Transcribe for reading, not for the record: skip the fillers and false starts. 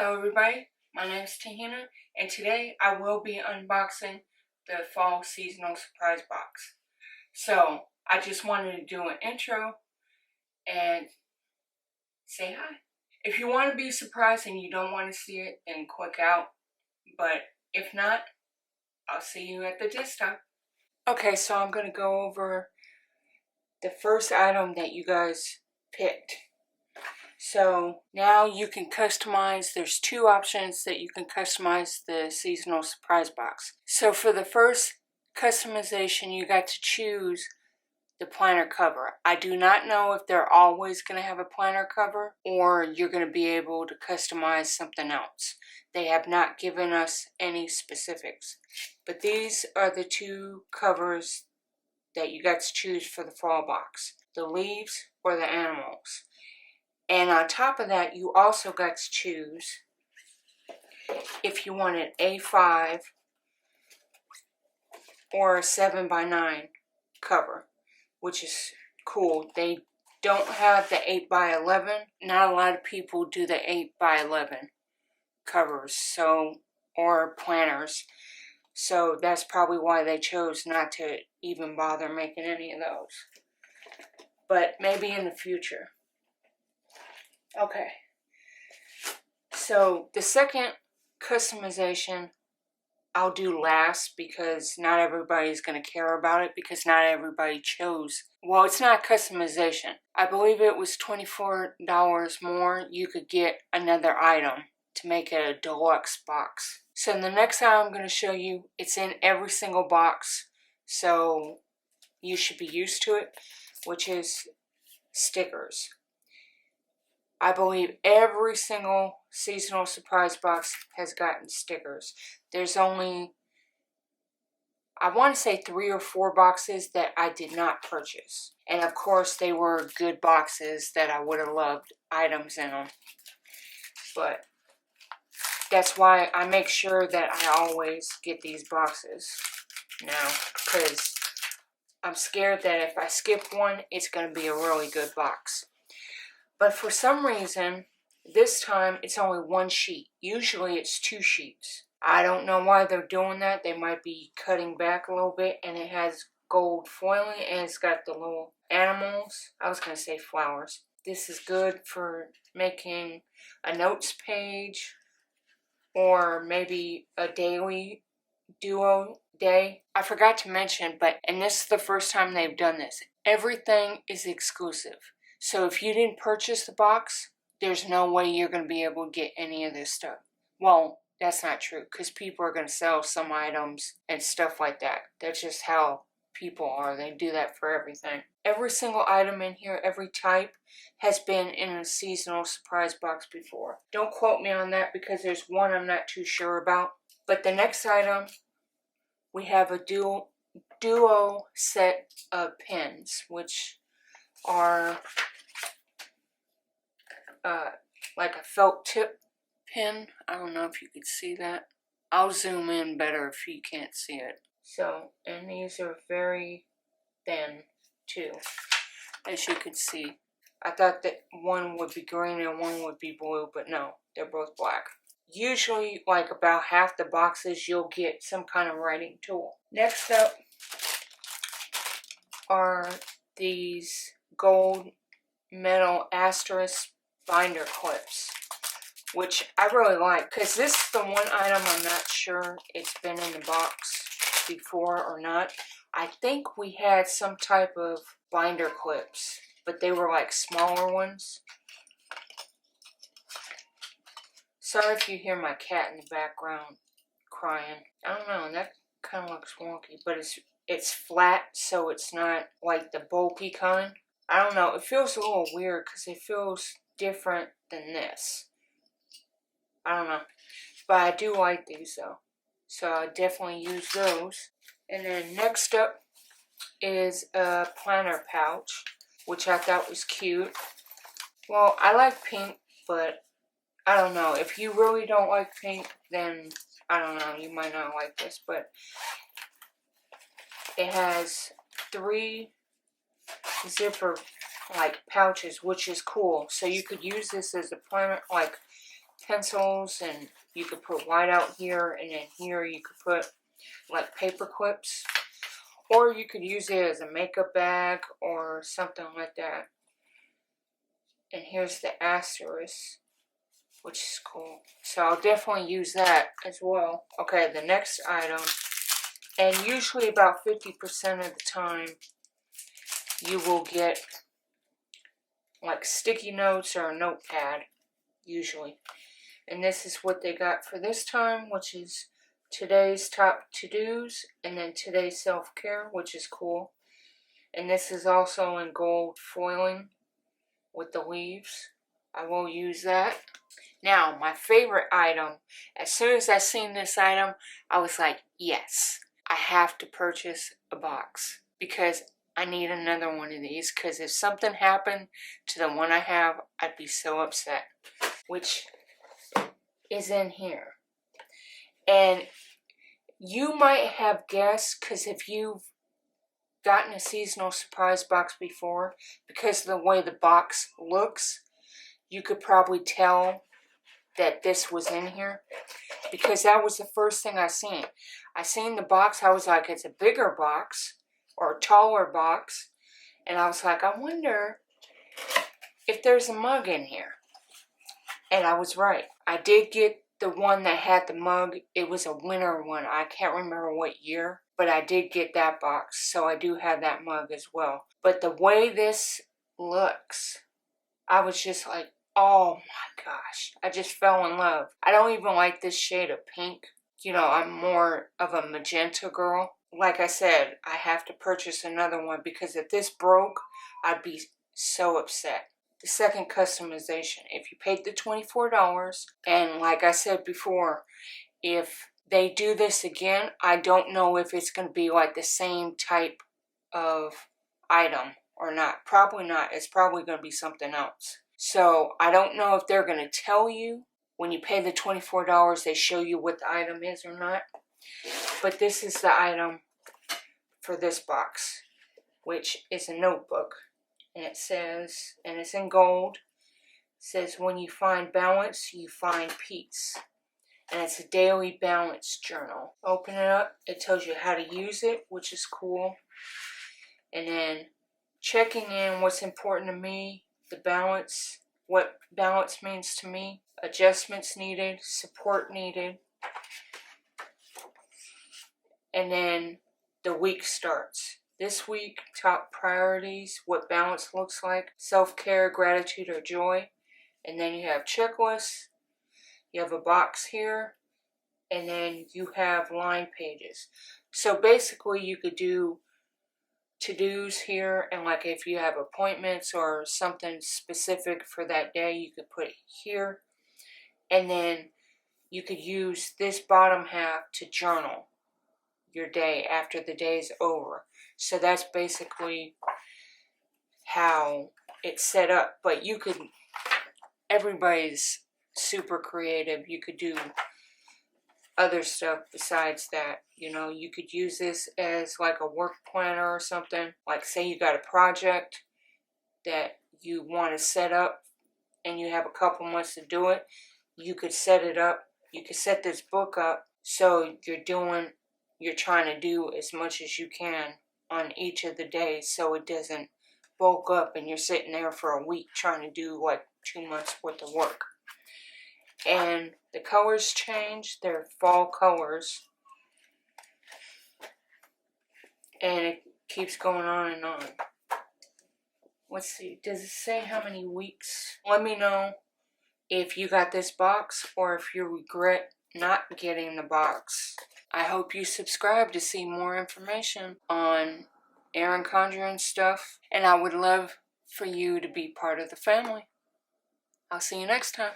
Hello everybody, my name is Teeeheenah, and today I will be unboxing the fall seasonal surprise box. So I just wanted to do an intro and say hi. If you want to be surprised and you don't want to see it, then click out. But if not, I'll see you at the desktop. Okay, so I'm going to go over the first item that you guys picked. So now you can customize, there's two options that you can customize the seasonal surprise box. So for the first customization, you got to choose the planner cover. I do not know if they're always going to have a planner cover or you're going to be able to customize something else. They have not given us any specifics. But these are the two covers that you got to choose for the fall box. The leaves or the animals. And on top of that, you also got to choose if you want an A5 or a 7x9 cover, which is cool. They don't have the 8x11. Not a lot of people do the 8x11 covers, or planners. So that's probably why they chose not to even bother making any of those. But maybe in the future. Okay, so the second customization I'll do last because not everybody's going to care about it because not everybody chose. Well, it's not customization. I believe it was $24 more. You could get another item to make it a deluxe box. So the next item I'm going to show you, it's in every single box, so you should be used to it, which is stickers. I believe every single seasonal surprise box has gotten stickers. There's only, I want to say 3 or 4 boxes that I did not purchase. And of course they were good boxes that I would have loved items in them. But that's why I make sure that I always get these boxes now. Because I'm scared that if I skip one, it's going to be a really good box. But for some reason, this time it's only 1 sheet. Usually it's 2 sheets. I don't know why they're doing that. They might be cutting back a little bit. And it has gold foiling and it's got the little animals. I was going to say flowers. This is good for making a notes page or maybe a daily duo day. I forgot to mention, and this is the first time they've done this, everything is exclusive. So if you didn't purchase the box, there's no way you're going to be able to get any of this stuff. Well, that's not true, because people are going to sell some items and stuff like that. That's just how people are. They do that for everything. Every single item in here, every type, has been in a seasonal surprise box before. Don't quote me on that, because there's one I'm not too sure about. But the next item, we have a duo set of pins, which are like a felt tip pin. I don't know if you could see that. I'll zoom in better if you can't see it. So, and these are very thin too, as you can see. I thought that one would be green and one would be blue, but no, they're both black. Usually, like about half the boxes, you'll get some kind of writing tool. Next up are these gold metal asterisk binder clips, which I really like, because this is the one item I'm not sure it's been in the box before or not. I think we had some type of binder clips, but they were like smaller ones. Sorry if you hear my cat in the background crying. I don't know, that kind of looks wonky, but it's flat, so it's not like the bulky kind. I don't know, it feels a little weird because it feels different than this. I don't know, but I do like these though, so I definitely use those. And then next up is a planner pouch, which I thought was cute. Well, I like pink, but I don't know, if you really don't like pink, then I don't know, you might not like this, but it has 3 zipper like pouches, which is cool. So you could use this as a planner, like pencils, and you could put white out here, and then here you could put like paper clips. Or you could use it as a makeup bag or something like that. And here's the asterisk, which is cool. So I'll definitely use that as well. Okay, the next item, and usually about 50% of the time, you will get like sticky notes or a notepad, usually. And this is what they got for this time, which is today's top to-dos, and then today's self-care, which is cool. And this is also in gold foiling with the leaves. I will use that. Now, my favorite item, as soon as I seen this item, I was like, yes, I have to purchase a box because I need another one of these, because if something happened to the one I have, I'd be so upset. Which is in here. And you might have guessed, because if you've gotten a seasonal surprise box before, because of the way the box looks, you could probably tell that this was in here, because that was the first thing I seen. I seen the box, I was like, it's a bigger box, or a taller box, and I was like, I wonder if there's a mug in here. And I was right. I did get the one that had the mug. It was a winter one. I can't remember what year, but I did get that box, so I do have that mug as well. But the way this looks, I was just like, oh my gosh, I just fell in love. I don't even like this shade of pink. You know, I'm more of a magenta girl. Like I said, I have to purchase another one, because if this broke, I'd be so upset. The second customization, if you paid the $24, and like I said before, if they do this again, I don't know if it's going to be like the same type of item or not. Probably not. It's probably going to be something else. So I don't know if they're going to tell you when you pay the $24, they show you what the item is or not. But this is the item for this box, which is a notebook. And it says, and it's in gold, it says, when you find balance, you find peace. And it's a daily balance journal. Open it up, it tells you how to use it, which is cool. And then checking in what's important to me, the balance, what balance means to me, adjustments needed, support needed. And then the week starts. This week, top priorities, what balance looks like, self-care, gratitude, or joy. And then you have checklists. You have a box here. And then you have line pages. So basically you could do to-dos here, and like if you have appointments or something specific for that day, you could put it here. And then you could use this bottom half to journal your day after the day's over. So that's basically how it's set up. But you could, everybody's super creative. You could do other stuff besides that. You know, you could use this as like a work planner or something. Like say you got a project that you want to set up and you have a couple months to do it. You could set it up. You could set this book up so you're trying to do as much as you can on each of the days, so it doesn't bulk up and you're sitting there for a week trying to do like 2 months worth of work. And the colors change. They're fall colors. And it keeps going on and on. Let's see. Does it say how many weeks? Let me know if you got this box or if you regret not getting the box. I hope you subscribe to see more information on Erin conjuring stuff. And I would love for you to be part of the family. I'll see you next time.